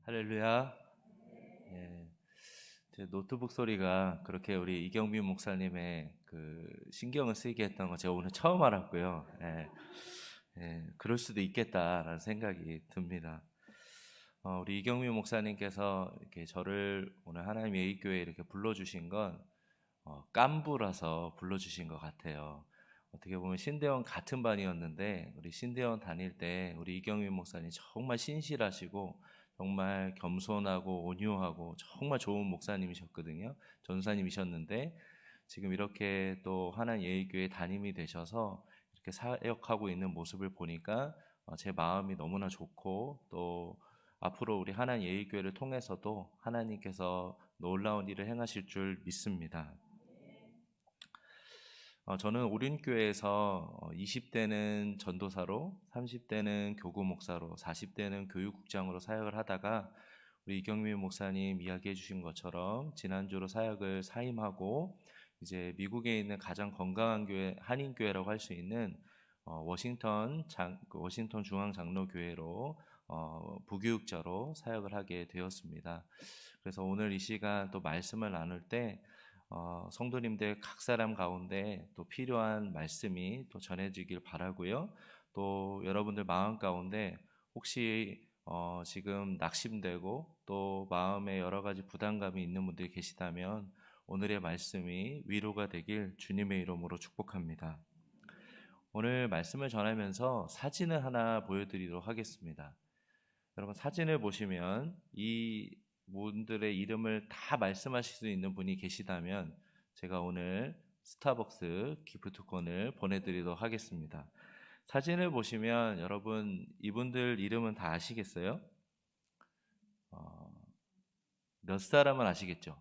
할렐루야. 예, 제 노트북 소리가 그렇게 우리 이경민 목사님의 그 신경을 쓰이게 했던 거 제가 오늘 처음 알았고요. 그럴 수도 있겠다라는 생각이 듭니다. 우리 이경민 목사님께서 이렇게 저를 오늘 하나님 예의교회에 이렇게 불러주신 건 깐부라서 불러주신 것 같아요. 어떻게 보면 신대원 같은 반이었는데 우리 신대원 다닐 때 우리 이경민 목사님 정말 신실하시고 정말 겸손하고 온유하고 정말 좋은 목사님이셨거든요. 전사님이셨는데 지금 이렇게 또 하나님 예의교회 담임이 되셔서 이렇게 사역하고 있는 모습을 보니까 제 마음이 너무나 좋고 또 앞으로 우리 하나님 예의교회를 통해서도 하나님께서 놀라운 일을 행하실 줄 믿습니다. 저는 오륜교회에서 20대는 전도사로, 30대는 교구 목사로, 40대는 교육국장으로 사역을 하다가 우리 이경민 목사님 이야기해 주신 것처럼 지난주로 사역을 사임하고 이제 미국에 있는 가장 건강한 교회, 한인교회라고 할 수 있는 워싱턴 중앙장로교회로 부교육자로 사역을 하게 되었습니다. 그래서 오늘 이 시간 또 말씀을 나눌 때 성도님들 각 사람 가운데 또 필요한 말씀이 또 전해지길 바라고요. 또 여러분들 마음 가운데 혹시 지금 낙심되고 또 마음에 여러 가지 부담감이 있는 분들이 계시다면 오늘의 말씀이 위로가 되길 주님의 이름으로 축복합니다. 오늘 말씀을 전하면서 사진을 하나 보여드리도록 하겠습니다. 여러분 사진을 보시면 이 분들의 이름을 다 말씀하실 수 있는 분이 계시다면 제가 오늘 스타벅스 기프트콘을 보내드리도록 하겠습니다. 사진을 보시면 여러분 이분들 이름은 다 아시겠어요? 몇 사람은 아시겠죠?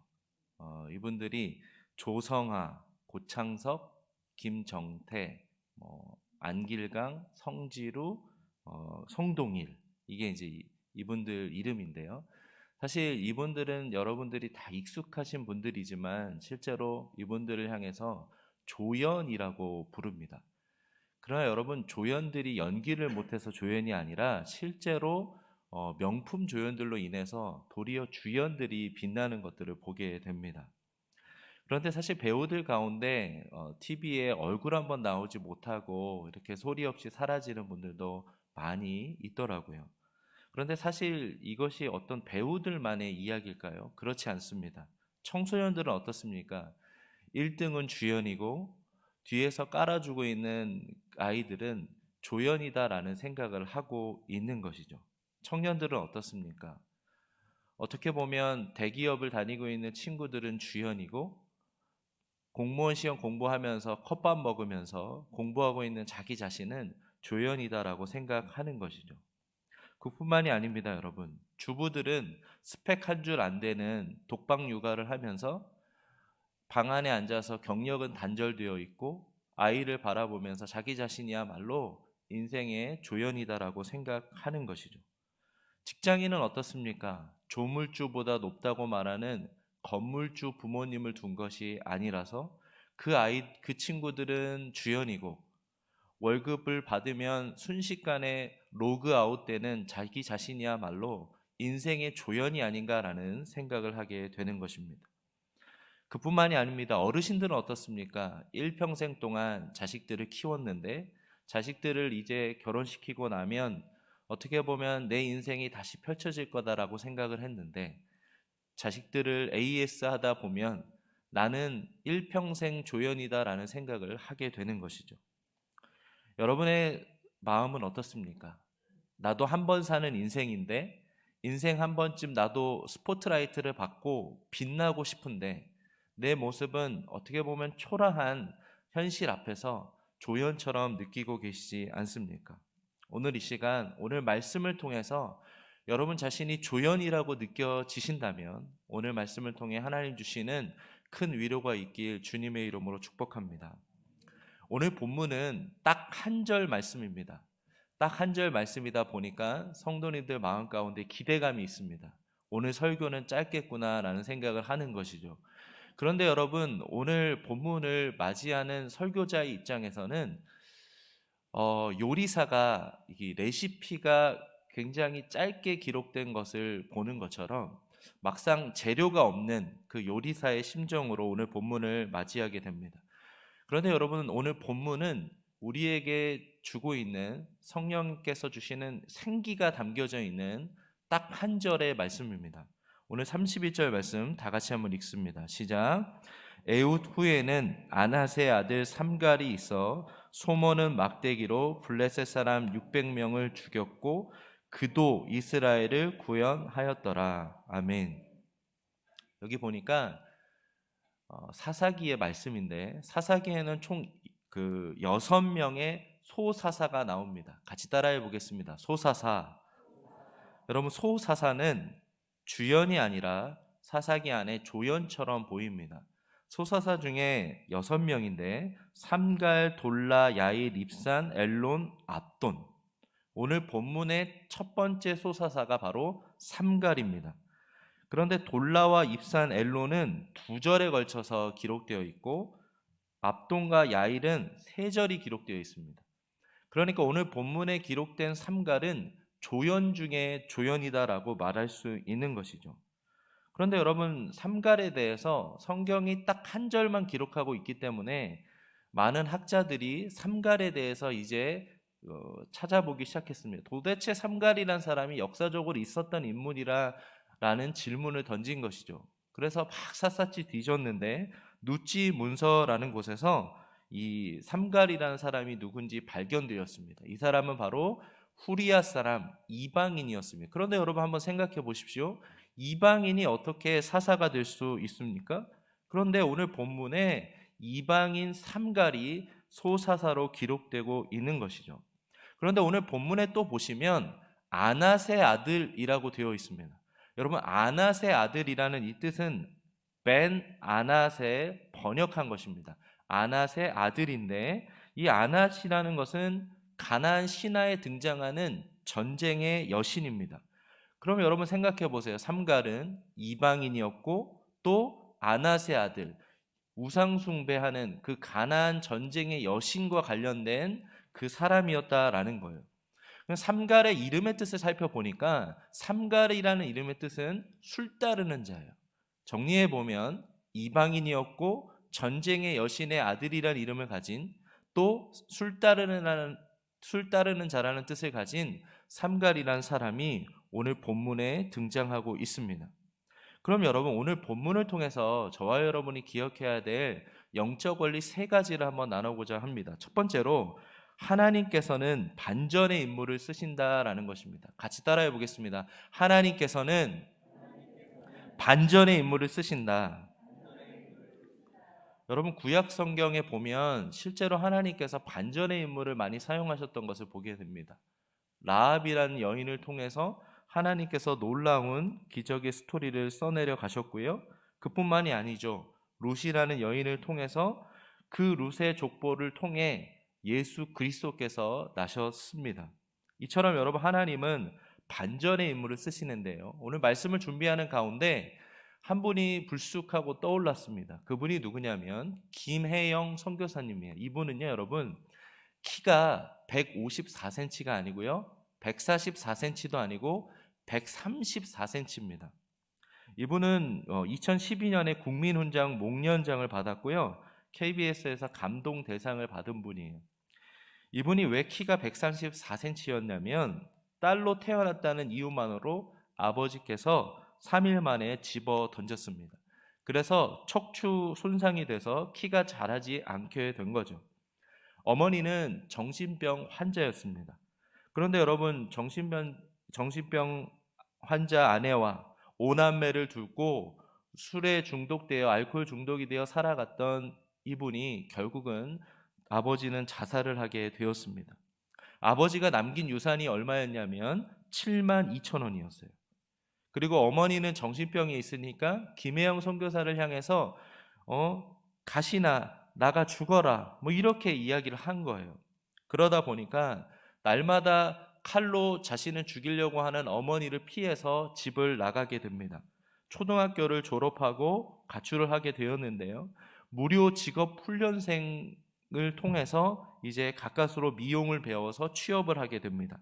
이분들이 조성아, 고창석, 김정태, 안길강, 성지루, 송동일 이게 이제 이분들 이름인데요. 사실 이분들은 여러분들이 다 익숙하신 분들이지만 실제로 이분들을 향해서 조연이라고 부릅니다. 그러나 여러분 조연들이 연기를 못해서 조연이 아니라 실제로 명품 조연들로 인해서 도리어 주연들이 빛나는 것들을 보게 됩니다. 그런데 사실 배우들 가운데 TV에 얼굴 한번 나오지 못하고 이렇게 소리 없이 사라지는 분들도 많이 있더라고요. 그런데 사실 이것이 어떤 배우들만의 이야기일까요? 그렇지 않습니다. 청소년들은 어떻습니까? 1등은 주연이고 뒤에서 깔아주고 있는 아이들은 조연이다라는 생각을 하고 있는 것이죠. 청년들은 어떻습니까? 어떻게 보면 대기업을 다니고 있는 친구들은 주연이고 공무원 시험 공부하면서 컵밥 먹으면서 공부하고 있는 자기 자신은 조연이다라고 생각하는 것이죠. 그뿐만이 아닙니다, 여러분. 주부들은 스펙 한 줄 안 되는 독박 육아를 하면서 방 안에 앉아서 경력은 단절되어 있고 아이를 바라보면서 자기 자신이야말로 인생의 조연이다라고 생각하는 것이죠. 직장인은 어떻습니까? 조물주보다 높다고 말하는 건물주 부모님을 둔 것이 아니라서 그 친구들은 주연이고 월급을 받으면 순식간에 로그아웃 되는 자기 자신이야말로 인생의 조연이 아닌가라는 생각을 하게 되는 것입니다. 그뿐만이 아닙니다. 어르신들은 어떻습니까? 일평생 동안 자식들을 키웠는데 자식들을 이제 결혼시키고 나면 어떻게 보면 내 인생이 다시 펼쳐질 거다라고 생각을 했는데 자식들을 AS 하다 보면 나는 일평생 조연이다라는 생각을 하게 되는 것이죠. 여러분의 마음은 어떻습니까? 나도 한 번 사는 인생인데 인생 한 번쯤 나도 스포트라이트를 받고 빛나고 싶은데 내 모습은 어떻게 보면 초라한 현실 앞에서 조연처럼 느끼고 계시지 않습니까? 오늘 이 시간, 오늘 말씀을 통해서 여러분 자신이 조연이라고 느껴지신다면 오늘 말씀을 통해 하나님 주시는 큰 위로가 있길 주님의 이름으로 축복합니다. 오늘 본문은 딱 한 절 말씀입니다. 딱 한 절 말씀이다 보니까 성도님들 마음 가운데 기대감이 있습니다. 오늘 설교는 짧겠구나라는 생각을 하는 것이죠. 그런데 여러분 오늘 본문을 맞이하는 설교자의 입장에서는 요리사가 이 레시피가 굉장히 짧게 기록된 것을 보는 것처럼 막상 재료가 없는 그 요리사의 심정으로 오늘 본문을 맞이하게 됩니다. 그런데 여러분, 오늘 본문은 우리에게 주고 있는 성령께서 주시는 생기가 담겨져 있는 딱 한 절의 말씀입니다. 오늘 31절 말씀 다 같이 한번 읽습니다. 시작. 에훗 후에는 아낫의 아들 삼갈이 있어 소모는 막대기로 블레셋 사람 600명을 죽였고 그도 이스라엘을 구원하였더라. 아멘. 여기 보니까 사사기의 말씀인데, 사사기에는 총 그 6명의 소사사가 나옵니다. 같이 따라해 보겠습니다. 소사사. 여러분, 소사사는 주연이 아니라 사사기 안에 조연처럼 보입니다. 소사사 중에 6명인데 삼갈, 돌라, 야일, 입산, 엘론, 압돈. 오늘 본문의 첫 번째 소사사가 바로 삼갈입니다. 그런데 돌라와 입산, 엘론은 2절에 걸쳐서 기록되어 있고 압돈과 야일은 3절이 기록되어 있습니다. 그러니까 오늘 본문에 기록된 삼갈은 조연 중에 조연이다라고 말할 수 있는 것이죠. 그런데 여러분, 삼갈에 대해서 성경이 딱 한 절만 기록하고 있기 때문에 많은 학자들이 삼갈에 대해서 이제 찾아보기 시작했습니다. 도대체 삼갈이란 사람이 역사적으로 있었던 인물이라는 질문을 던진 것이죠. 그래서 막 샅샅이 뒤졌는데 누치 문서라는 곳에서 이 삼갈이라는 사람이 누군지 발견되었습니다. 이 사람은 바로 후리아 사람 이방인이었습니다. 그런데 여러분, 한번 생각해 보십시오. 이방인이 어떻게 사사가 될 수 있습니까? 그런데 오늘 본문에 이방인 삼갈이 소사사로 기록되고 있는 것이죠. 그런데 오늘 본문에 또 보시면 아낫의 아들이라고 되어 있습니다. 여러분, 아낫의 아들이라는 이 뜻은 벤 아낫에 번역한 것입니다. 아낫의 아들인데, 이 아낫이라는 것은 가나안 신화에 등장하는 전쟁의 여신입니다. 그럼 여러분 생각해 보세요. 삼갈은 이방인이었고 또 아낫의 아들, 우상 숭배하는 그 가나안 전쟁의 여신과 관련된 그 사람이었다라는 거예요. 삼갈의 이름의 뜻을 살펴보니까 삼갈이라는 이름의 뜻은 술 따르는 자예요. 정리해 보면 이방인이었고 전쟁의 여신의 아들이라는 이름을 가진, 또 술 따르는 자라는 뜻을 가진 삼갈이라는 사람이 오늘 본문에 등장하고 있습니다. 그럼 여러분, 오늘 본문을 통해서 저와 여러분이 기억해야 될 영적 원리 3가지를 한번 나눠보자 합니다. 첫 번째로, 하나님께서는 반전의 인물을 쓰신다라는 것입니다. 같이 따라해 보겠습니다. 하나님께서는 반전의 인물을 쓰신다. 여러분, 구약 성경에 보면 실제로 하나님께서 반전의 인물을 많이 사용하셨던 것을 보게 됩니다. 라합이라는 여인을 통해서 하나님께서 놀라운 기적의 스토리를 써내려 가셨고요. 그뿐만이 아니죠. 룻이라는 여인을 통해서 그 룻의 족보를 통해 예수 그리스도께서 나셨습니다. 이처럼 여러분, 하나님은 반전의 인물을 쓰시는데요. 오늘 말씀을 준비하는 가운데 한 분이 불쑥하고 떠올랐습니다. 그분이 누구냐면 김혜영 선교사님이에요. 이분은요, 여러분, 키가 154cm가 아니고요, 144cm도 아니고 134cm입니다. 이분은 2012년에 국민훈장 목련장을 받았고요, KBS에서 감동 대상을 받은 분이에요. 이분이 왜 키가 134cm였냐면 딸로 태어났다는 이유만으로 아버지께서 3일 만에 집어 던졌습니다. 그래서 척추 손상이 돼서 키가 자라지 않게 된 거죠. 어머니는 정신병 환자였습니다. 그런데 여러분, 정신병 환자 아내와 5남매를 두고 술에 중독되어 알코올 중독이 되어 살아갔던 이분이 결국은 아버지는 자살을 하게 되었습니다. 아버지가 남긴 유산이 얼마였냐면 72,000원이었어요. 그리고 어머니는 정신병이 있으니까 김혜영 선교사를 향해서 가시나 나가 죽어라, 뭐 이렇게 이야기를 한 거예요. 그러다 보니까 날마다 칼로 자신을 죽이려고 하는 어머니를 피해서 집을 나가게 됩니다. 초등학교를 졸업하고 가출을 하게 되었는데요, 무료 직업 훈련생을 통해서 이제 가까스로 미용을 배워서 취업을 하게 됩니다.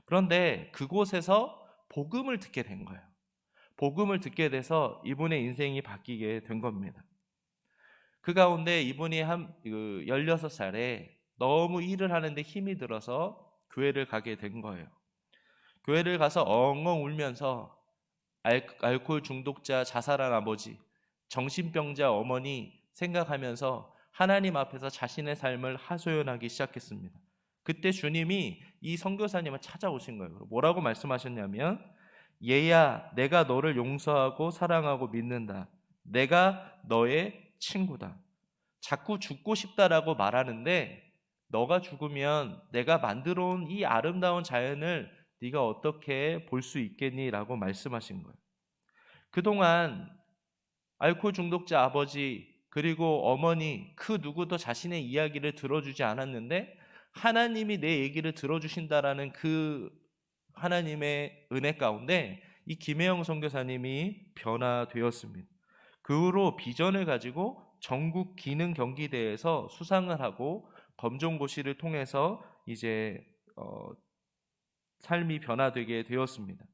그런데 그곳에서 복음을 듣게 된 거예요. 복음을 듣게 돼서 이분의 인생이 바뀌게 된 겁니다. 그 가운데 이분이 16살에 너무 일을 하는데 힘이 들어서 교회를 가게 된 거예요. 교회를 가서 엉엉 울면서 알코올 중독자 자살한 아버지, 정신병자 어머니 생각하면서 하나님 앞에서 자신의 삶을 하소연하기 시작했습니다. 그때 주님이 이 선교사님을 찾아오신 거예요. 뭐라고 말씀하셨냐면, 얘야, 내가 너를 용서하고 사랑하고 믿는다. 내가 너의 친구다. 자꾸 죽고 싶다라고 말하는데 너가 죽으면 내가 만들어 온 이 아름다운 자연을 네가 어떻게 볼 수 있겠니? 라고 말씀하신 거예요. 그동안 알코올 중독자 아버지 그리고 어머니 그 누구도 자신의 이야기를 들어주지 않았는데 하나님이 내 얘기를 들어주신다라는 그 하나님의 은혜 가운데 이 김혜영 선교사님이 변화되었습니다. 그 후로 비전을 가지고 전국 기능 경기대회에서 수상을 하고 검정고시를 통해서 이제 삶이 변화되게 되었습니다.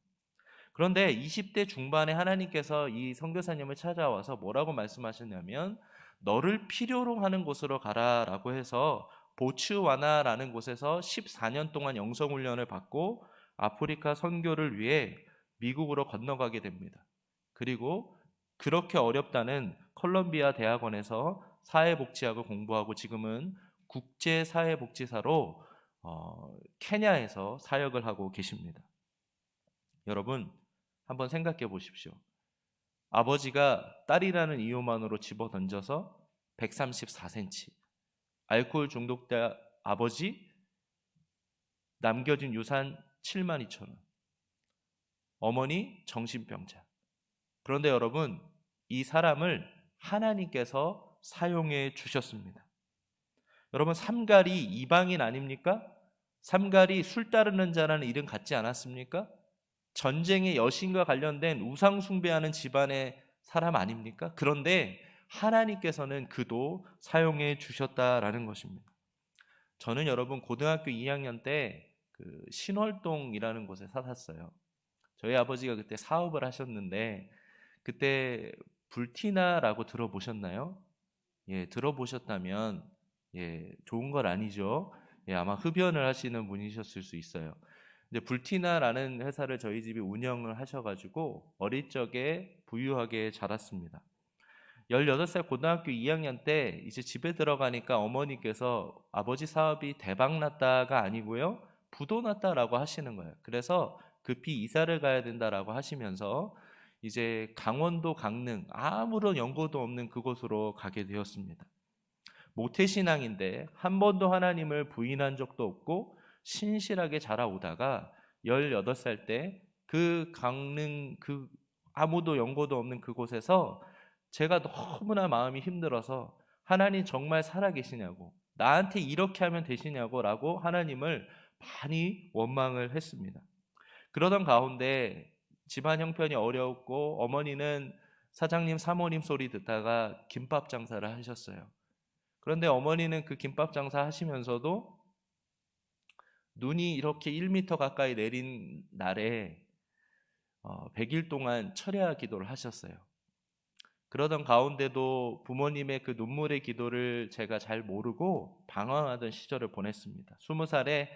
그런데 20대 중반에 하나님께서 이 선교사님을 찾아와서 뭐라고 말씀하셨냐면, 너를 필요로 하는 곳으로 가라라고 해서 보츠와나라는 곳에서 14년 동안 영성훈련을 받고 아프리카 선교를 위해 미국으로 건너가게 됩니다. 그리고 그렇게 어렵다는 컬럼비아 대학원에서 사회복지학을 공부하고 지금은 국제사회복지사로 케냐에서 사역을 하고 계십니다. 여러분, 한번 생각해 보십시오. 아버지가 딸이라는 이유만으로 집어 던져서 134cm, 알코올 중독자 아버지, 남겨진 유산 72,000원, 어머니 정신병자. 그런데 여러분, 이 사람을 하나님께서 사용해 주셨습니다. 여러분, 삼갈이 이방인 아닙니까? 삼갈이 술 따르는 자라는 이름 갖지 않았습니까? 전쟁의 여신과 관련된 우상 숭배하는 집안의 사람 아닙니까? 그런데 하나님께서는 그도 사용해 주셨다라는 것입니다. 저는 여러분 고등학교 2학년 때 그 신월동이라는 곳에 살았어요. 저희 아버지가 그때 사업을 하셨는데 그때 불티나라고 들어보셨나요? 예, 들어보셨다면 예, 좋은 건 아니죠. 예, 아마 흡연을 하시는 분이셨을 수 있어요. 이제 불티나라는 회사를 저희 집이 운영을 하셔가지고 어릴 적에 부유하게 자랐습니다. 18살 고등학교 2학년 때 이제 집에 들어가니까 어머니께서 아버지 사업이 대박났다가 아니고요, 부도났다라고 하시는 거예요. 그래서 급히 이사를 가야 된다라고 하시면서 이제 강원도 강릉 아무런 연고도 없는 그곳으로 가게 되었습니다. 모태신앙인데 한 번도 하나님을 부인한 적도 없고 신실하게 자라오다가 18살 때 그 강릉 그 아무도 연고도 없는 그곳에서 제가 너무나 마음이 힘들어서 하나님 정말 살아계시냐고, 나한테 이렇게 하면 되시냐고 라고 하나님을 많이 원망을 했습니다. 그러던 가운데 집안 형편이 어려웠고 어머니는 사장님 사모님 소리 듣다가 김밥 장사를 하셨어요. 그런데 어머니는 그 김밥 장사 하시면서도 눈이 이렇게 1m 가까이 내린 날에 100일 동안 철야 기도를 하셨어요. 그러던 가운데도 부모님의 그 눈물의 기도를 제가 잘 모르고 방황하던 시절을 보냈습니다. 20살에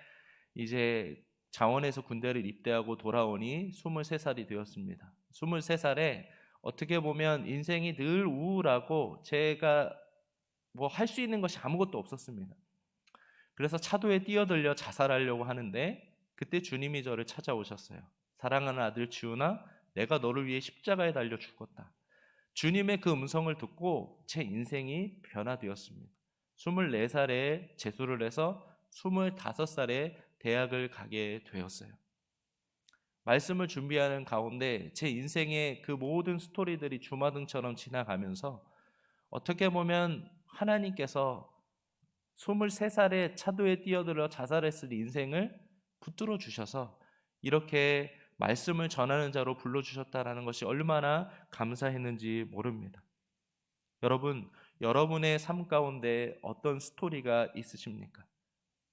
이제 자원에서 군대를 입대하고 돌아오니 23살이 되었습니다. 23살에 어떻게 보면 인생이 늘 우울하고 제가 뭐 할 수 있는 것이 아무것도 없었습니다. 그래서 차도에 뛰어들려 자살하려고 하는데 그때 주님이 저를 찾아오셨어요. 사랑하는 아들 지훈아, 내가 너를 위해 십자가에 달려 죽었다. 주님의 그 음성을 듣고 제 인생이 변화되었습니다. 24살에 재수를 해서 25살에 대학을 가게 되었어요. 말씀을 준비하는 가운데 제 인생의 그 모든 스토리들이 주마등처럼 지나가면서 어떻게 보면 하나님께서 23살에 차도에 뛰어들어 자살했을 인생을 붙들어 주셔서 이렇게 말씀을 전하는 자로 불러주셨다는 것이 얼마나 감사했는지 모릅니다. 여러분, 여러분의 삶 가운데 어떤 스토리가 있으십니까?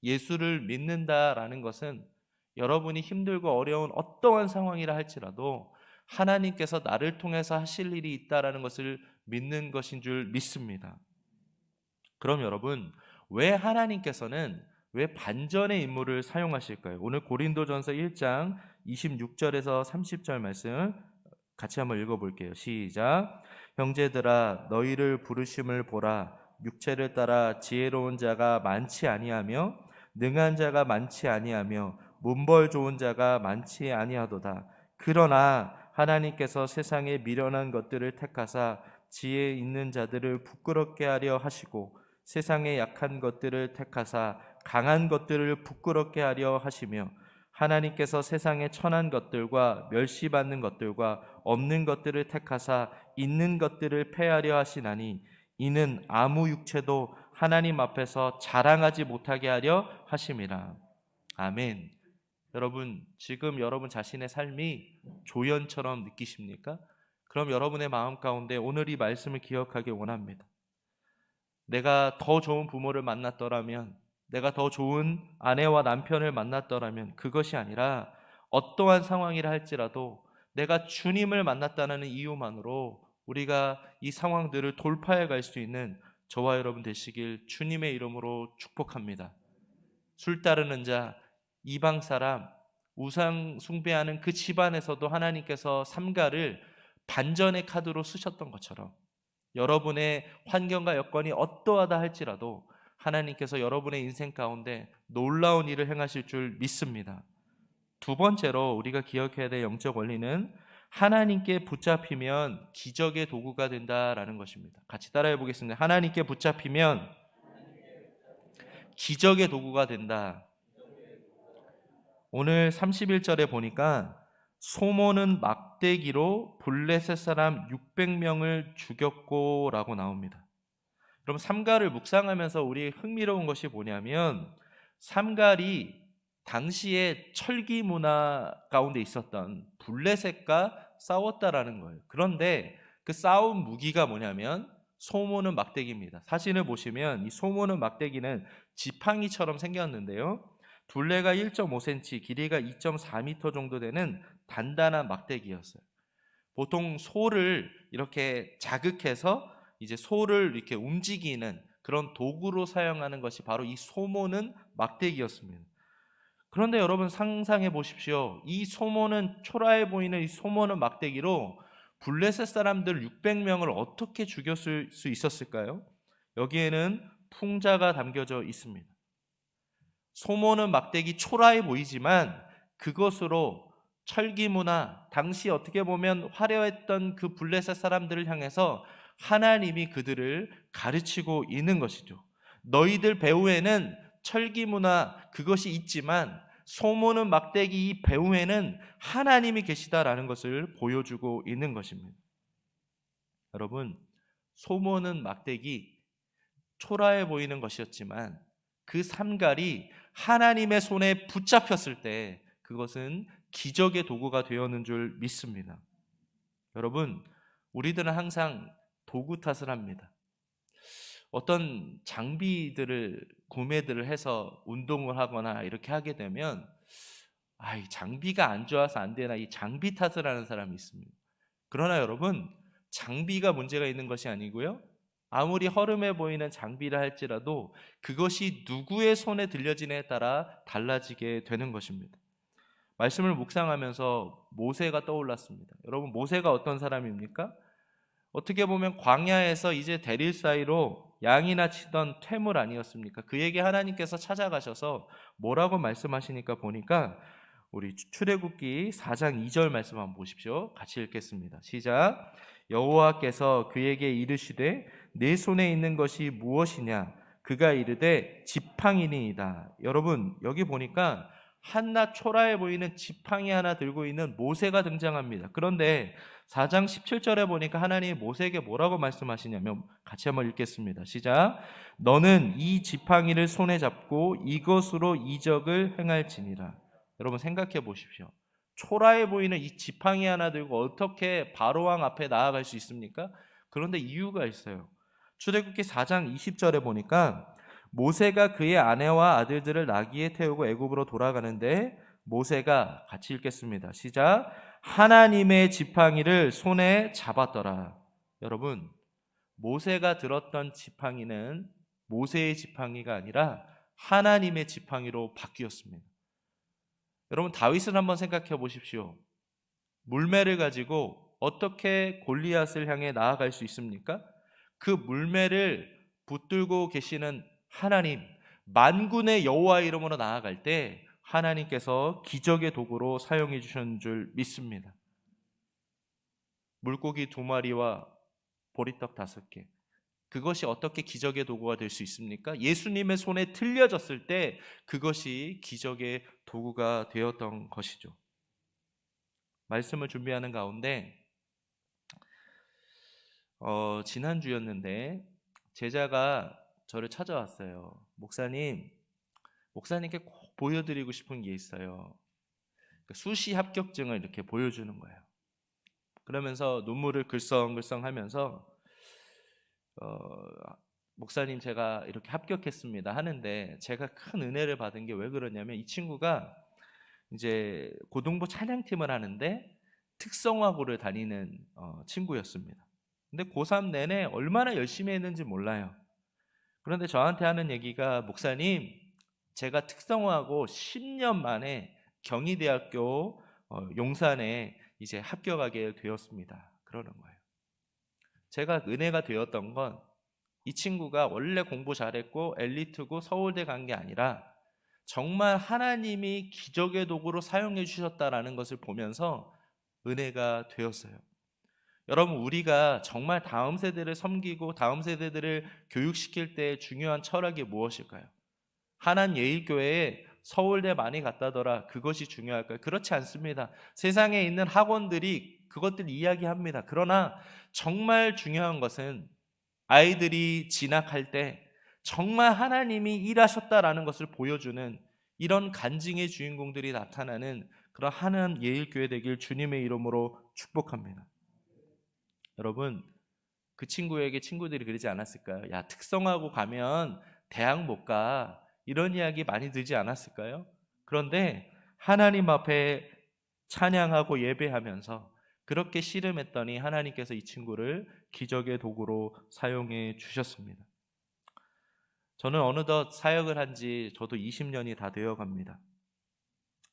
예수를 믿는다라는 것은 여러분이 힘들고 어려운 어떠한 상황이라 할지라도 하나님께서 나를 통해서 하실 일이 있다라는 것을 믿는 것인 줄 믿습니다. 그럼 여러분, 왜 하나님께서는 왜 반전의 인물을 사용하실까요? 오늘 고린도전서 1장 26절에서 30절 말씀 같이 한번 읽어볼게요. 시작. 형제들아, 너희를 부르심을 보라. 육체를 따라 지혜로운 자가 많지 아니하며 능한 자가 많지 아니하며 문벌 좋은 자가 많지 아니하도다. 그러나 하나님께서 세상에 미련한 것들을 택하사 지혜 있는 자들을 부끄럽게 하려 하시고 세상에 약한 것들을 택하사 강한 것들을 부끄럽게 하려 하시며 하나님께서 세상에 천한 것들과 멸시받는 것들과 없는 것들을 택하사 있는 것들을 패하려 하시나니 이는 아무 육체도 하나님 앞에서 자랑하지 못하게 하려 하심이라. 아멘. 여러분, 지금 여러분 자신의 삶이 조연처럼 느끼십니까? 그럼 여러분의 마음 가운데 오늘 이 말씀을 기억하기 원합니다. 내가 더 좋은 부모를 만났더라면, 내가 더 좋은 아내와 남편을 만났더라면 그것이 아니라 어떠한 상황이라 할지라도 내가 주님을 만났다는 이유만으로 우리가 이 상황들을 돌파해 갈 수 있는 저와 여러분 되시길 주님의 이름으로 축복합니다. 술 따르는 자, 이방 사람, 우상 숭배하는 그 집안에서도 하나님께서 삼가를 반전의 카드로 쓰셨던 것처럼 여러분의 환경과 여건이 어떠하다 할지라도 하나님께서 여러분의 인생 가운데 놀라운 일을 행하실 줄 믿습니다. 두 번째로 우리가 기억해야 될 영적 원리는 하나님께 붙잡히면 기적의 도구가 된다라는 것입니다. 같이 따라해 보겠습니다. 하나님께 붙잡히면 기적의 도구가 된다. 오늘 31절에 보니까 소모는 막대기로 블레셋 사람 600명을 죽였고 라고 나옵니다. 그럼 삼갈을 묵상하면서 우리 흥미로운 것이 뭐냐면 삼갈이 당시에 철기 문화 가운데 있었던 블레셋과 싸웠다라는 거예요. 그런데 그 싸운 무기가 뭐냐면 소모는 막대기입니다. 사진을 보시면 이 소모는 막대기는 지팡이처럼 생겼는데요, 둘레가 1.5cm, 길이가 2.4m 정도 되는 단단한 막대기였어요. 보통 소를 이렇게 자극해서 이제 소를 이렇게 움직이는 그런 도구로 사용하는 것이 바로 이 소모는 막대기였습니다. 그런데 여러분 상상해 보십시오. 이 소모는 초라해 보이는 이 소모는 막대기로 블레셋 사람들 600명을 어떻게 죽였을 수 있었을까요? 여기에는 풍자가 담겨져 있습니다. 소모는 막대기 초라해 보이지만 그것으로 철기 문화, 당시 어떻게 보면 화려했던 그 블레셋 사람들을 향해서 하나님이 그들을 가르치고 있는 것이죠. 너희들 배후에는 철기 문화 그것이 있지만 소모는 막대기 이 배후에는 하나님이 계시다라는 것을 보여주고 있는 것입니다. 여러분, 소모는 막대기 초라해 보이는 것이었지만 그 삼갈이 하나님의 손에 붙잡혔을 때 그것은 기적의 도구가 되었는 줄 믿습니다. 여러분, 우리들은 항상 도구 탓을 합니다. 어떤 장비들을 구매들을 해서 운동을 하거나 이렇게 하게 되면 이 장비가 안 좋아서 안 되나, 이 장비 탓을 하는 사람이 있습니다. 그러나 여러분, 장비가 문제가 있는 것이 아니고요, 아무리 허름해 보이는 장비라 할지라도 그것이 누구의 손에 들려지느냐에 따라 달라지게 되는 것입니다. 말씀을 묵상하면서 모세가 떠올랐습니다. 여러분, 모세가 어떤 사람입니까? 어떻게 보면 광야에서 이제 대릴 사이로 양이나 치던 퇴물 아니었습니까? 그에게 하나님께서 찾아가셔서 뭐라고 말씀하시니까 보니까 우리 출애굽기 4장 2절 말씀 한번 보십시오. 같이 읽겠습니다. 시작. 여호와께서 그에게 이르시되 내 손에 있는 것이 무엇이냐? 그가 이르되 지팡이니이다. 여러분, 여기 보니까 한낱 초라해 보이는 지팡이 하나 들고 있는 모세가 등장합니다. 그런데 4장 17절에 보니까 하나님이 모세에게 뭐라고 말씀하시냐면 같이 한번 읽겠습니다. 시작. 너는 이 지팡이를 손에 잡고 이것으로 이적을 행할지니라. 여러분 생각해 보십시오. 초라해 보이는 이 지팡이 하나 들고 어떻게 바로왕 앞에 나아갈 수 있습니까? 그런데 이유가 있어요. 출애굽기 4장 20절에 보니까 모세가 그의 아내와 아들들을 나귀에 태우고 애굽으로 돌아가는데 모세가 같이 읽겠습니다. 시작. 하나님의 지팡이를 손에 잡았더라. 여러분, 모세가 들었던 지팡이는 모세의 지팡이가 아니라 하나님의 지팡이로 바뀌었습니다. 여러분, 다윗을 한번 생각해 보십시오. 물매를 가지고 어떻게 골리앗을 향해 나아갈 수 있습니까? 그 물매를 붙들고 계시는 하나님, 만군의 여호와 이름으로 나아갈 때 하나님께서 기적의 도구로 사용해 주셨는 줄 믿습니다. 물고기 2마리와 보리떡 5개, 그것이 어떻게 기적의 도구가 될 수 있습니까? 예수님의 손에 틀려졌을 때 그것이 기적의 도구가 되었던 것이죠. 말씀을 준비하는 가운데 지난주였는데 제자가 저를 찾아왔어요. 목사님께 꼭 보여드리고 싶은 게 있어요. 수시 합격증을 이렇게 보여주는 거예요. 그러면서 눈물을 글썽글썽 하면서 목사님, 제가 이렇게 합격했습니다 하는데, 제가 큰 은혜를 받은 게 왜 그러냐면, 이 친구가 이제 고등부 찬양팀을 하는데 특성화고를 다니는 친구였습니다. 근데 고3 내내 얼마나 열심히 했는지 몰라요. 그런데 저한테 하는 얘기가, 목사님, 제가 특성화고 10년 만에 경희대학교 용산에 이제 합격하게 되었습니다, 그러는 거예요. 제가 은혜가 되었던 건 이 친구가 원래 공부 잘했고 엘리트고 서울대 간 게 아니라 정말 하나님이 기적의 도구로 사용해 주셨다라는 것을 보면서 은혜가 되었어요. 여러분, 우리가 정말 다음 세대를 섬기고 다음 세대들을 교육시킬 때 중요한 철학이 무엇일까요? 하나예일교회에 서울대 많이 갔다더라, 그것이 중요할까요? 그렇지 않습니다. 세상에 있는 학원들이 그것들 이야기합니다. 그러나 정말 중요한 것은 아이들이 진학할 때 정말 하나님이 일하셨다라는 것을 보여주는 이런 간증의 주인공들이 나타나는 그런 하나예일교회 되길 주님의 이름으로 축복합니다. 여러분, 그 친구에게 친구들이 그러지 않았을까요? 야, 특성화고 가면 대학 못 가, 이런 이야기 많이 들지 않았을까요? 그런데 하나님 앞에 찬양하고 예배하면서 그렇게 씨름했더니 하나님께서 이 친구를 기적의 도구로 사용해 주셨습니다. 저는 어느덧 사역을 한 지 저도 20년이 다 되어 갑니다.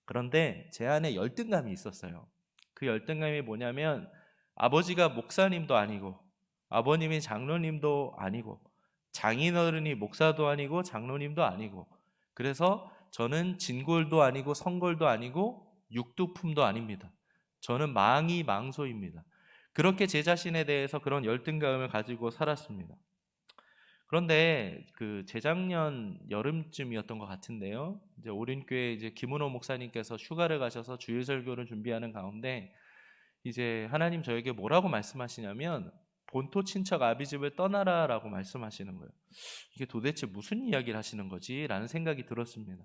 그런데 제 안에 열등감이 있었어요. 그 열등감이 뭐냐면, 아버지가 목사님도 아니고 아버님이 장로님도 아니고 장인어른이 목사도 아니고 장로님도 아니고, 그래서 저는 진골도 아니고 성골도 아니고 육두품도 아닙니다. 저는 망이망소입니다. 그렇게 제 자신에 대해서 그런 열등감을 가지고 살았습니다. 그런데 그 재작년 여름쯤이었던 것 같은데요. 이제 오륜교회 이제 김은호 목사님께서 휴가를 가셔서 주일 설교를 준비하는 가운데 이제 하나님 저에게 뭐라고 말씀하시냐면, 본토 친척 아비집을 떠나라라고 말씀하시는 거예요. 이게 도대체 무슨 이야기를 하시는 거지? 라는 생각이 들었습니다.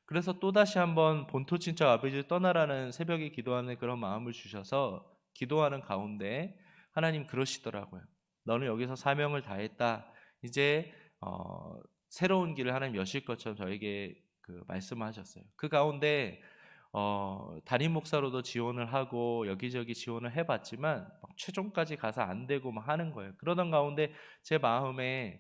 그래서 또다시 한번 본토 친척 아비집을 떠나라는 새벽에 기도하는 그런 마음을 주셔서 기도하는 가운데 하나님 그러시더라고요. 너는 여기서 사명을 다했다. 이제 새로운 길을 하나님 여실 것처럼 저에게 그 말씀하셨어요. 그 가운데 담임 목사로도 지원을 하고 여기저기 지원을 해봤지만 막 최종까지 가서 안 되고 막 하는 거예요. 그러던 가운데 제 마음에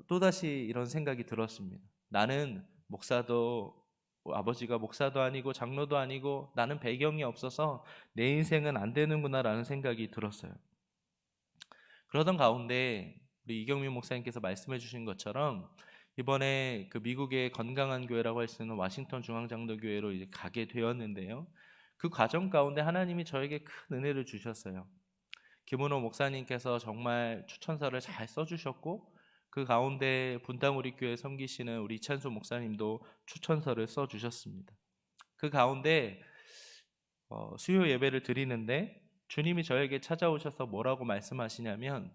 또다시 이런 생각이 들었습니다. 나는 목사도, 아버지가 목사도 아니고 장로도 아니고 나는 배경이 없어서 내 인생은 안 되는구나라는 생각이 들었어요. 그러던 가운데 우리 이경민 목사님께서 말씀해 주신 것처럼 이번에 그 미국의 건강한 교회라고 할 수 있는 워싱턴 중앙장로교회로 이제 가게 되었는데요. 그 과정 가운데 하나님이 저에게 큰 은혜를 주셨어요. 김은호 목사님께서 정말 추천서를 잘 써주셨고, 그 가운데 분당 우리 교회 섬기시는 우리 이찬수 목사님도 추천서를 써주셨습니다. 그 가운데 수요 예배를 드리는데 주님이 저에게 찾아오셔서 뭐라고 말씀하시냐면,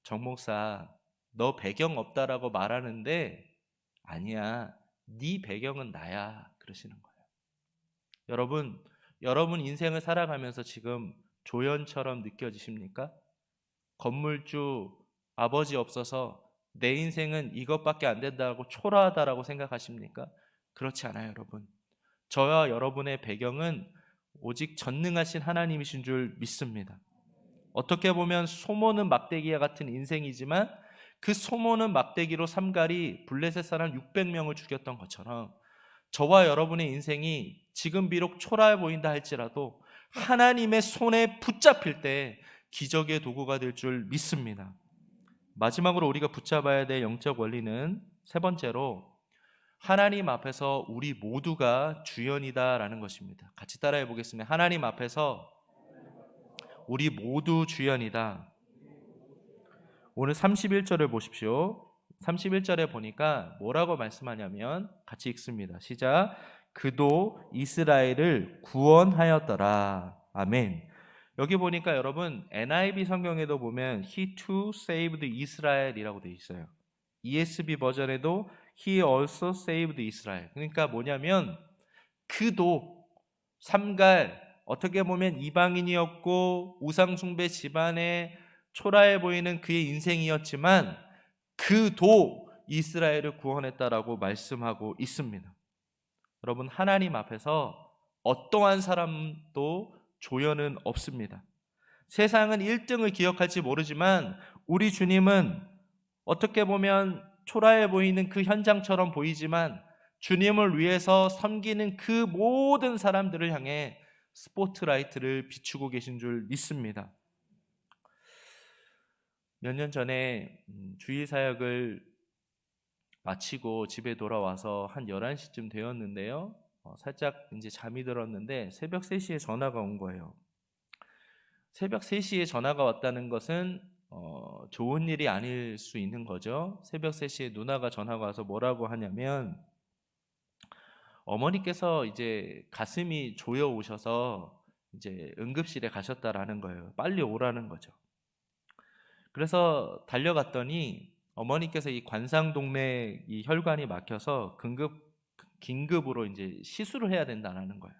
정 목사, 너 배경 없다라고 말하는데 아니야, 네 배경은 나야, 그러시는 거예요. 여러분 인생을 살아가면서 지금 조연처럼 느껴지십니까? 건물주, 아버지 없어서 내 인생은 이것밖에 안 된다고 초라하다라고 생각하십니까? 그렇지 않아요, 여러분. 저와 여러분의 배경은 오직 전능하신 하나님이신 줄 믿습니다. 어떻게 보면 소모는 막대기와 같은 인생이지만 그 소모는 막대기로 삼갈이 블레셋 사람 600명을 죽였던 것처럼 저와 여러분의 인생이 지금 비록 초라해 보인다 할지라도 하나님의 손에 붙잡힐 때 기적의 도구가 될 줄 믿습니다. 마지막으로 우리가 붙잡아야 될 영적 원리는 세 번째로 하나님 앞에서 우리 모두가 주연이다라는 것입니다. 같이 따라해 보겠습니다. 하나님 앞에서 우리 모두 주연이다. 오늘 31절을 보십시오. 31절에 보니까 뭐라고 말씀하냐면 같이 읽습니다. 시작. 그도 이스라엘을 구원하였더라. 아멘. 여기 보니까 여러분 NIV 성경에도 보면 He too saved Israel이라고 되어 있어요. ESV 버전에도 He also saved Israel. 그러니까 뭐냐면 그도 삼갈 어떻게 보면 이방인이었고 우상숭배 집안에 초라해 보이는 그의 인생이었지만 그도 이스라엘을 구원했다라고 말씀하고 있습니다. 여러분 하나님 앞에서 어떠한 사람도 조연은 없습니다. 세상은 1등을 기억할지 모르지만 우리 주님은 어떻게 보면 초라해 보이는 그 현장처럼 보이지만 주님을 위해서 섬기는 그 모든 사람들을 향해 스포트라이트를 비추고 계신 줄 믿습니다. 몇 년 전에 주일 사역을 마치고 집에 돌아와서 한 11시쯤 되었는데요. 살짝 이제 잠이 들었는데 새벽 3시에 전화가 온 거예요. 새벽 3시에 전화가 왔다는 것은 좋은 일이 아닐 수 있는 거죠. 새벽 3시에 누나가 전화가 와서 뭐라고 하냐면 어머니께서 이제 가슴이 조여 오셔서 이제 응급실에 가셨다라는 거예요. 빨리 오라는 거죠. 그래서 달려갔더니 어머니께서 이 관상동맥 이 혈관이 막혀서 긴급으로 이제 시술을 해야 된다는 거예요.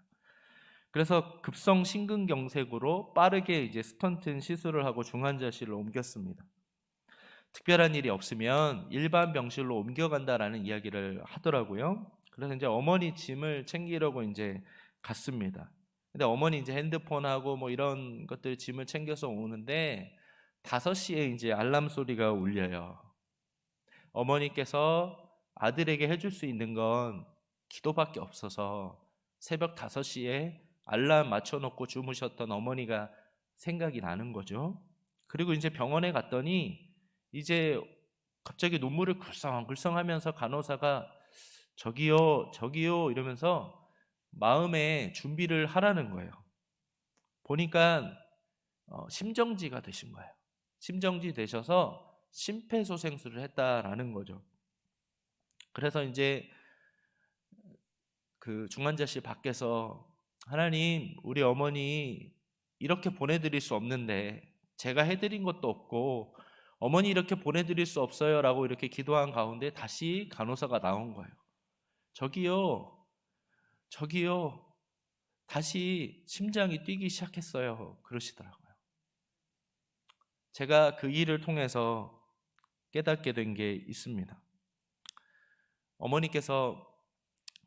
그래서 급성 심근경색으로 빠르게 이제 스턴트 시술을 하고 중환자실로 옮겼습니다. 특별한 일이 없으면 일반 병실로 옮겨간다라는 이야기를 하더라고요. 그래서 이제 어머니 짐을 챙기려고 이제 갔습니다. 근데 어머니 이제 핸드폰하고 뭐 이런 것들 짐을 챙겨서 오는데 5시에 이제 알람 소리가 울려요. 어머니께서 아들에게 해줄 수 있는 건 기도밖에 없어서 새벽 5시에 알람 맞춰놓고 주무셨던 어머니가 생각이 나는 거죠. 그리고 이제 병원에 갔더니 이제 갑자기 눈물을 글썽글썽하면서 간호사가 저기요 이러면서 마음에 준비를 하라는 거예요. 보니까 심정지가 되신 거예요. 심정지 되셔서 심폐소생술을 했다라는 거죠. 그래서 이제 그 중환자실 밖에서 하나님 우리 어머니 이렇게 보내드릴 수 없는데 제가 해드린 것도 없고 어머니 이렇게 보내드릴 수 없어요 라고 이렇게 기도한 가운데 다시 간호사가 나온 거예요. 저기요 다시 심장이 뛰기 시작했어요 그러시더라고요. 제가 그 일을 통해서 깨닫게 된 게 있습니다. 어머니께서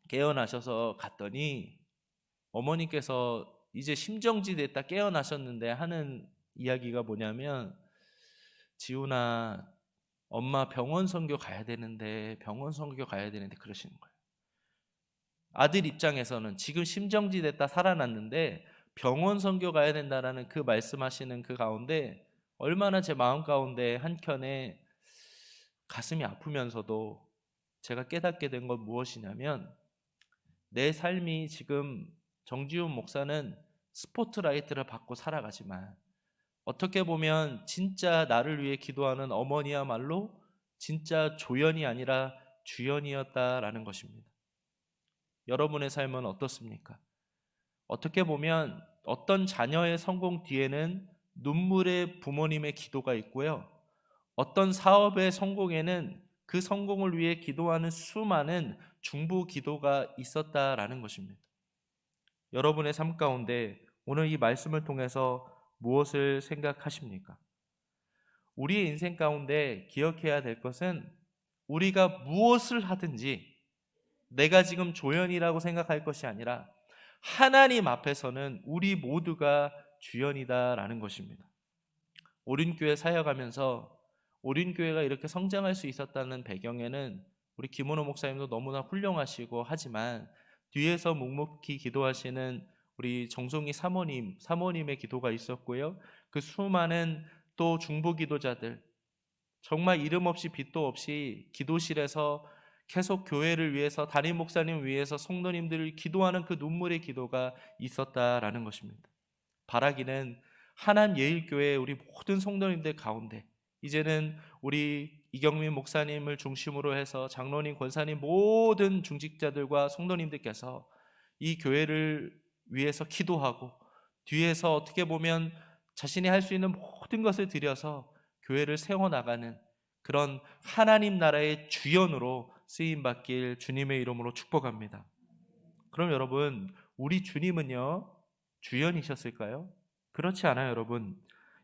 깨어나셔서 갔더니 어머니께서 이제 심정지 됐다 깨어나셨는데 하는 이야기가 뭐냐면 지훈아 엄마 병원 선교 가야 되는데 그러시는 거예요. 아들 입장에서는 지금 심정지 됐다 살아났는데 병원 선교 가야 된다라는 그 말씀하시는 그 가운데 얼마나 제 마음 가운데 한켠에 가슴이 아프면서도 제가 깨닫게 된 건 무엇이냐면 내 삶이 지금 정지훈 목사는 스포트라이트를 받고 살아가지만 어떻게 보면 진짜 나를 위해 기도하는 어머니야말로 진짜 조연이 아니라 주연이었다라는 것입니다. 여러분의 삶은 어떻습니까? 어떻게 보면 어떤 자녀의 성공 뒤에는 눈물의 부모님의 기도가 있고요. 어떤 사업의 성공에는 그 성공을 위해 기도하는 수많은 중보 기도가 있었다라는 것입니다. 여러분의 삶 가운데 오늘 이 말씀을 통해서 무엇을 생각하십니까? 우리의 인생 가운데 기억해야 될 것은 우리가 무엇을 하든지 내가 지금 조연이라고 생각할 것이 아니라 하나님 앞에서는 우리 모두가 주연이다라는 것입니다. 오륜교회 사역하면서 오륜교회가 이렇게 성장할 수 있었다는 배경에는 우리 김원호 목사님도 너무나 훌륭하시고 하지만 뒤에서 묵묵히 기도하시는 우리 정송이 사모님의 기도가 있었고요. 그 수많은 또 중보 기도자들, 정말 이름 없이 빛도 없이 기도실에서 계속 교회를 위해서, 담임 목사님 위해서 성도님들을 기도하는 그 눈물의 기도가 있었다라는 것입니다. 바라기는 하남 예일교회 우리 모든 성도님들 가운데 이제는 우리 이경민 목사님을 중심으로 해서 장로님, 권사님, 모든 중직자들과 성도님들께서 이 교회를 위해서 기도하고 뒤에서 어떻게 보면 자신이 할 수 있는 모든 것을 들여서 교회를 세워나가는 그런 하나님 나라의 주연으로 쓰임받길 주님의 이름으로 축복합니다. 그럼 여러분, 우리 주님은요 주연이셨을까요? 그렇지 않아요, 여러분.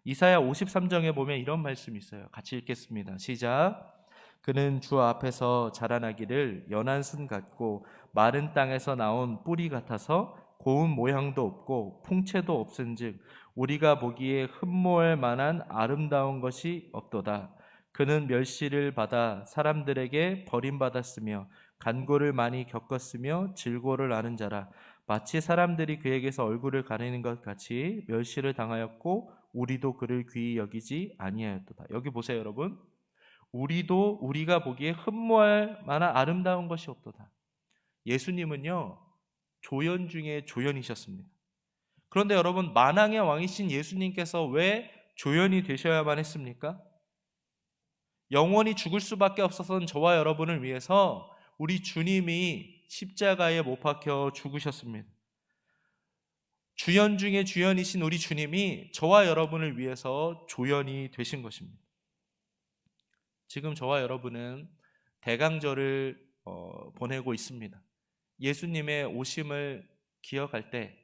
이사야 53장에 보면 이런 말씀이 있어요. 같이 읽겠습니다. 시작. 그는 주 앞에서 자라나기를 연한 순 같고 마른 땅에서 나온 뿌리 같아서 고운 모양도 없고 풍채도 없은즉 우리가 보기에 흠모할 만한 아름다운 것이 없도다. 그는 멸시를 받아 사람들에게 버림받았으며 간고를 많이 겪었으며 질고를 아는 자라. 마치 사람들이 그에게서 얼굴을 가리는 것 같이 멸시를 당하였고 우리도 그를 귀히 여기지 아니하였도다. 여기 보세요, 여러분. 우리가 보기에 흠모할 만한 아름다운 것이 없도다. 예수님은요 조연 중에 조연이셨습니다. 그런데 여러분, 만왕의 왕이신 예수님께서 왜 조연이 되셔야만 했습니까? 영원히 죽을 수밖에 없었던 저와 여러분을 위해서 우리 주님이 십자가에 못 박혀 죽으셨습니다. 주연 중에 주연이신 우리 주님이 저와 여러분을 위해서 조연이 되신 것입니다. 지금 저와 여러분은 대강절을 보내고 있습니다. 예수님의 오심을 기억할 때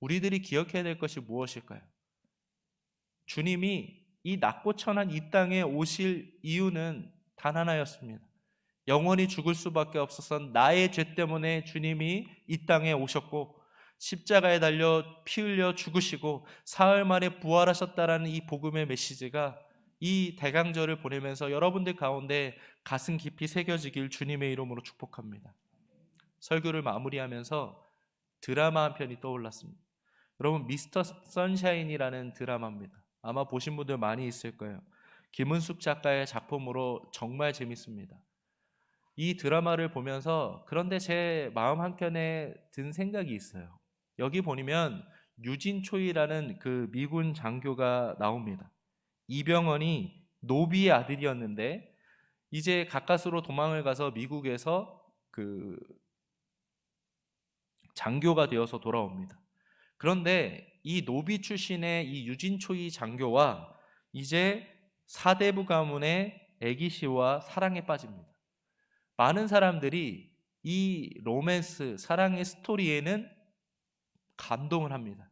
우리들이 기억해야 될 것이 무엇일까요? 주님이 이 낮고 천한 이 땅에 오실 이유는 단 하나였습니다. 영원히 죽을 수밖에 없었던 나의 죄 때문에 주님이 이 땅에 오셨고 십자가에 달려 피 흘려 죽으시고 사흘 만에 부활하셨다라는 이 복음의 메시지가 이 대강절을 보내면서 여러분들 가운데 가슴 깊이 새겨지길 주님의 이름으로 축복합니다. 설교를 마무리하면서 드라마 한 편이 떠올랐습니다. 여러분, 미스터 선샤인이라는 드라마입니다. 아마 보신 분들 많이 있을 거예요. 김은숙 작가의 작품으로 정말 재밌습니다. 이 드라마를 보면서 그런데 제 마음 한켠에 든 생각이 있어요. 여기 보면 유진초이라는 그 미군 장교가 나옵니다. 이병헌이 노비의 아들이었는데 이제 가까스로 도망을 가서 미국에서 그 장교가 되어서 돌아옵니다. 그런데 이 노비 출신의 이 유진초이 장교와 이제 사대부 가문의 애기씨와 사랑에 빠집니다. 많은 사람들이 이 로맨스, 사랑의 스토리에는 감동을 합니다.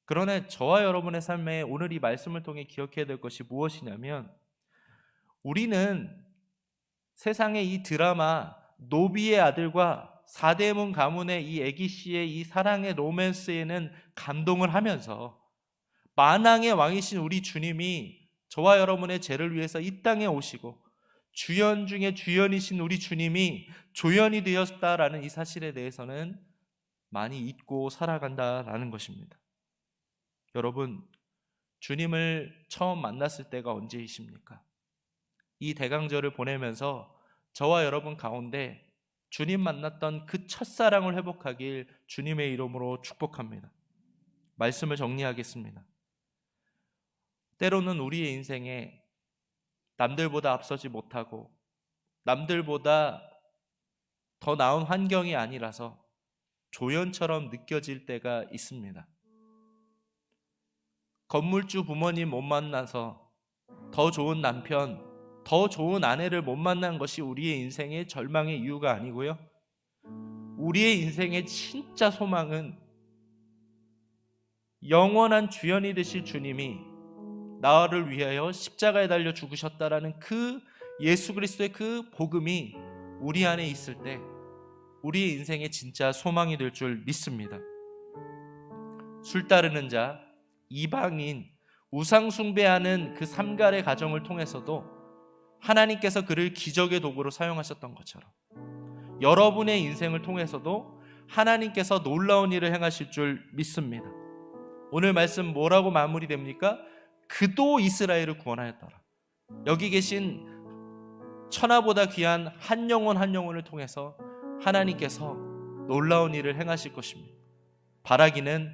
그러나 저와 여러분의 삶에 오늘 이 말씀을 통해 기억해야 될 것이 무엇이냐면 우리는 세상의 이 드라마 노비의 아들과 사대문 가문의 이 애기씨의 이 사랑의 로맨스에는 감동을 하면서 만왕의 왕이신 우리 주님이 저와 여러분의 죄를 위해서 이 땅에 오시고 주연 중에 주연이신 우리 주님이 조연이 되었다라는 이 사실에 대해서는 많이 잊고 살아간다라는 것입니다. 여러분, 주님을 처음 만났을 때가 언제이십니까? 이 대강절을 보내면서 저와 여러분 가운데 주님 만났던 그 첫사랑을 회복하길 주님의 이름으로 축복합니다. 말씀을 정리하겠습니다. 때로는 우리의 인생에 남들보다 앞서지 못하고 남들보다 더 나은 환경이 아니라서 조연처럼 느껴질 때가 있습니다. 건물주 부모님 못 만나서 더 좋은 남편, 더 좋은 아내를 못 만난 것이 우리의 인생의 절망의 이유가 아니고요. 우리의 인생의 진짜 소망은 영원한 주연이 되실 주님이 나를 위하여 십자가에 달려 죽으셨다라는 그 예수 그리스도의 그 복음이 우리 안에 있을 때 우리의 인생의 진짜 소망이 될 줄 믿습니다. 술 따르는 자, 이방인, 우상 숭배하는 그 삼갈의 가정을 통해서도 하나님께서 그를 기적의 도구로 사용하셨던 것처럼 여러분의 인생을 통해서도 하나님께서 놀라운 일을 행하실 줄 믿습니다. 오늘 말씀 뭐라고 마무리됩니까? 그도 이스라엘을 구원하였더라. 여기 계신 천하보다 귀한 한 영혼 한 영혼을 통해서 하나님께서 놀라운 일을 행하실 것입니다. 바라기는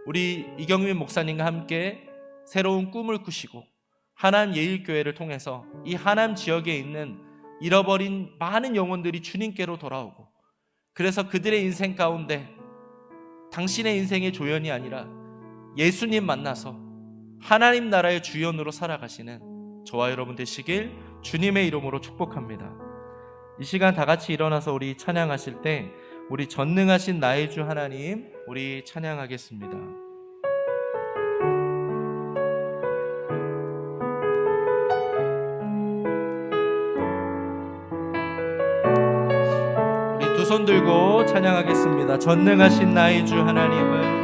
우리 이경민 목사님과 함께 새로운 꿈을 꾸시고 하남 예일교회를 통해서 이 하남 지역에 있는 잃어버린 많은 영혼들이 주님께로 돌아오고, 그래서 그들의 인생 가운데 당신의 인생의 조연이 아니라 예수님 만나서 하나님 나라의 주연으로 살아가시는 저와 여러분 되시길 주님의 이름으로 축복합니다. 이 시간 다 같이 일어나서 우리 찬양하실 때 우리 전능하신 나의 주 하나님 우리 찬양하겠습니다. 우리 두 손 들고 찬양하겠습니다. 전능하신 나의 주 하나님은,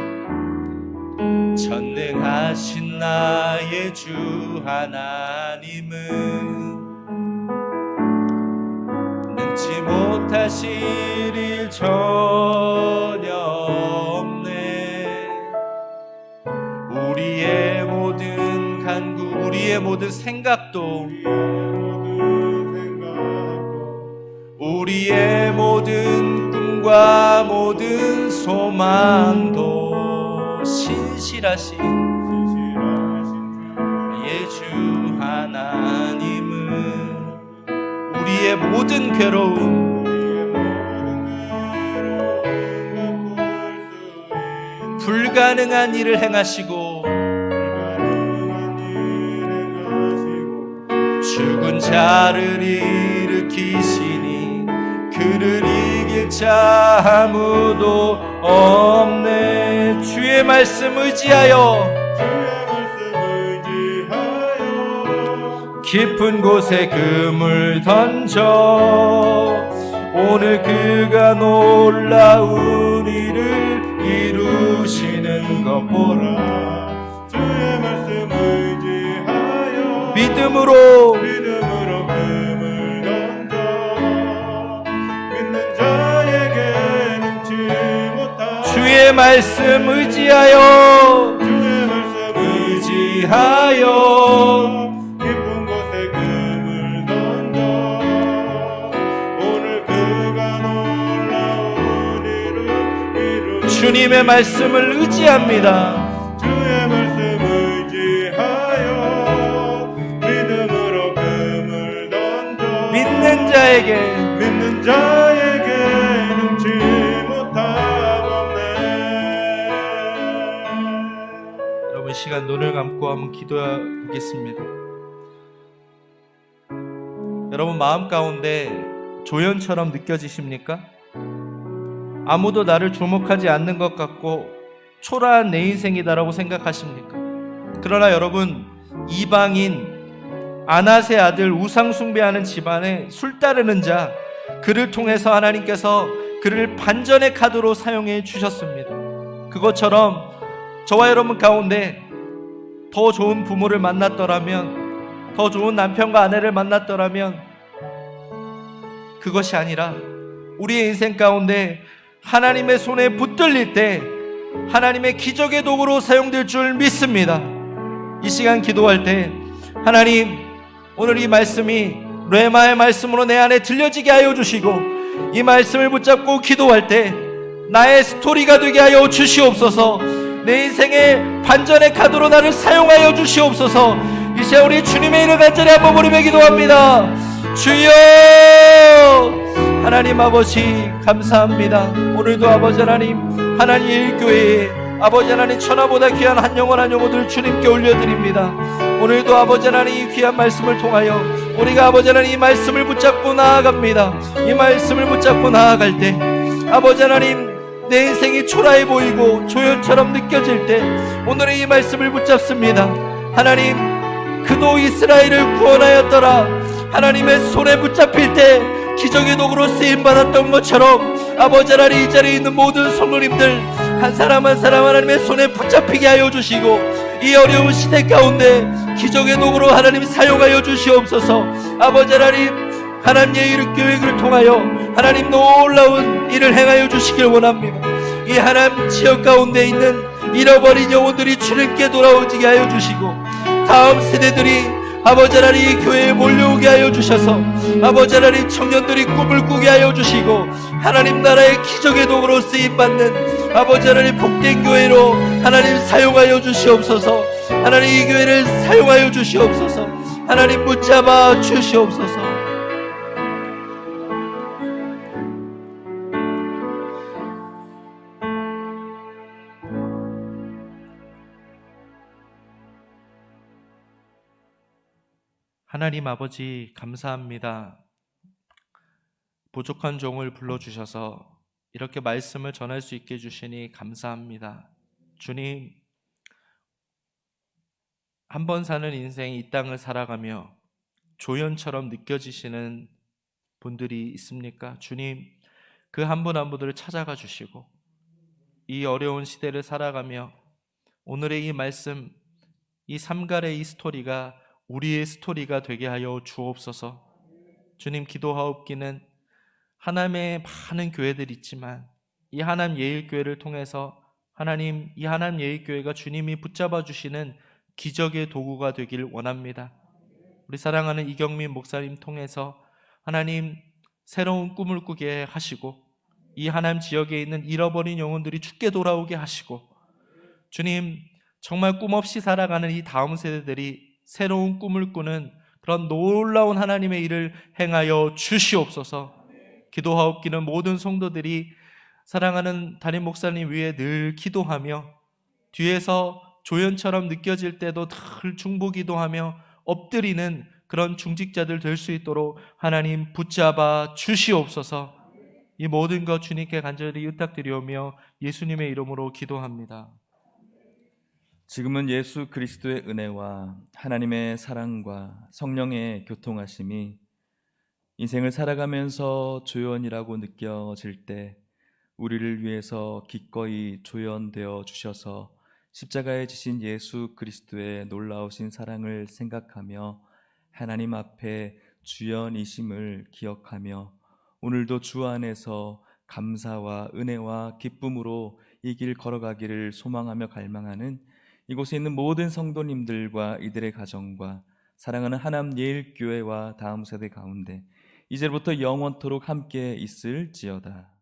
전능하신 나의 주 하나님은 능치 못하실 일 전혀 없네. 우리의 모든 간구, 우리의 모든 생각도, 우리의 모든 꿈과 모든 소망도 신실하신 주 하나님은 우리의 모든 괴로움, 불가능한 일을 행하시고 죽은 자를 일으키시니 그를 이길 자 아무도 없네. 주의 말씀 의지하여 깊은 곳에 금을 던져 오늘 그가 놀라운 일을 이루시는 것 보라. 주의 말씀 의지하여 믿음으로 금을 던져 믿는 자에게 능치 못한 주의 말씀 의지하여, 주의 말씀 의지하여 주님의 말씀을 의지합니다. 주의 말씀 의지하여 믿음으로 금을 던져 믿는 자에게 능치 못함없네. 여러분 시간 눈을 감고 한번 기도해 보겠습니다. 여러분 마음 가운데 조연처럼 느껴지십니까? 아무도 나를 주목하지 않는 것 같고 초라한 내 인생이다라고 생각하십니까? 그러나 여러분, 이방인 아낫의 아들 우상 숭배하는 집안에 술 따르는 자, 그를 통해서 하나님께서 그를 반전의 카드로 사용해 주셨습니다. 그것처럼 저와 여러분 가운데 더 좋은 부모를 만났더라면, 더 좋은 남편과 아내를 만났더라면 그것이 아니라 우리의 인생 가운데 하나님의 손에 붙들릴 때 하나님의 기적의 도구로 사용될 줄 믿습니다. 이 시간 기도할 때 하나님, 오늘 이 말씀이 뢰마의 말씀으로 내 안에 들려지게 하여 주시고, 이 말씀을 붙잡고 기도할 때 나의 스토리가 되게 하여 주시옵소서. 내 인생의 반전의 카드로 나를 사용하여 주시옵소서. 이 시간 우리 주님의 이름 간절히 한번 부르며 기도합니다. 주여, 하나님 아버지 감사합니다. 오늘도 아버지 하나님, 하나님 일교회에 아버지 하나님 천하보다 귀한 한 영혼 한 영혼을 주님께 올려드립니다. 오늘도 아버지 하나님 이 귀한 말씀을 통하여 우리가 아버지 하나님 이 말씀을 붙잡고 나아갑니다. 이 말씀을 붙잡고 나아갈 때 아버지 하나님, 내 인생이 초라해 보이고 조연처럼 느껴질 때 오늘은 이 말씀을 붙잡습니다. 하나님, 그도 이스라엘을 구원하였더라. 하나님의 손에 붙잡힐 때 기적의 도구로 쓰임받았던 것처럼 아버지 하나님, 이 자리에 있는 모든 성도님들 한 사람 한 사람 하나님의 손에 붙잡히게 하여 주시고, 이 어려운 시대 가운데 기적의 도구로 하나님 사용하여 주시옵소서. 아버지 하나님, 하나님의 이름 교회를 통하여 하나님 놀라운 일을 행하여 주시길 원합니다. 이 하나님 지역 가운데 있는 잃어버린 영혼들이 주님께 돌아오게 하여 주시고, 다음 세대들이 아버지 하나님 이 교회에 몰려오게 하여 주셔서 아버지 하나님 청년들이 꿈을 꾸게 하여 주시고, 하나님 나라의 기적의 도구로 쓰임받는 아버지 하나님 복된 교회로 하나님 사용하여 주시옵소서. 하나님 이 교회를 사용하여 주시옵소서. 하나님 붙잡아 주시옵소서. 하나님 아버지, 감사합니다. 부족한 종을 불러주셔서 이렇게 말씀을 전할 수 있게 해주시니 감사합니다. 주님, 한 번 사는 인생 이 땅을 살아가며 조연처럼 느껴지시는 분들이 있습니까? 주님, 그 한 분 한 분들을 찾아가 주시고, 이 어려운 시대를 살아가며 오늘의 이 말씀, 이 삼갈의 이 스토리가 우리의 스토리가 되게 하여 주옵소서. 주님, 기도하옵기는 하나님의 많은 교회들이 있지만 이 하나님 예일교회를 통해서 하나님, 이 하나님 예일교회가 주님이 붙잡아 주시는 기적의 도구가 되길 원합니다. 우리 사랑하는 이경민 목사님 통해서 하나님 새로운 꿈을 꾸게 하시고, 이 하나님 지역에 있는 잃어버린 영혼들이 주께 돌아오게 하시고, 주님 정말 꿈 없이 살아가는 이 다음 세대들이 새로운 꿈을 꾸는 그런 놀라운 하나님의 일을 행하여 주시옵소서. 기도하옵기는 모든 성도들이 사랑하는 담임 목사님 위해 늘 기도하며, 뒤에서 조연처럼 느껴질 때도 늘 중보 기도하며 엎드리는 그런 중직자들 될 수 있도록 하나님 붙잡아 주시옵소서. 이 모든 것 주님께 간절히 부탁드리오며 예수님의 이름으로 기도합니다. 지금은 예수 그리스도의 은혜와 하나님의 사랑과 성령의 교통하심이 인생을 살아가면서 조연이라고 느껴질 때 우리를 위해서 기꺼이 조연되어 주셔서 십자가에 지신 예수 그리스도의 놀라우신 사랑을 생각하며 하나님 앞에 주연이심을 기억하며 오늘도 주 안에서 감사와 은혜와 기쁨으로 이 길 걸어가기를 소망하며 갈망하는 이곳에 있는 모든 성도님들과 이들의 가정과 사랑하는 하남 예일교회와 다음 세대 가운데 이제부터 영원토록 함께 있을지어다.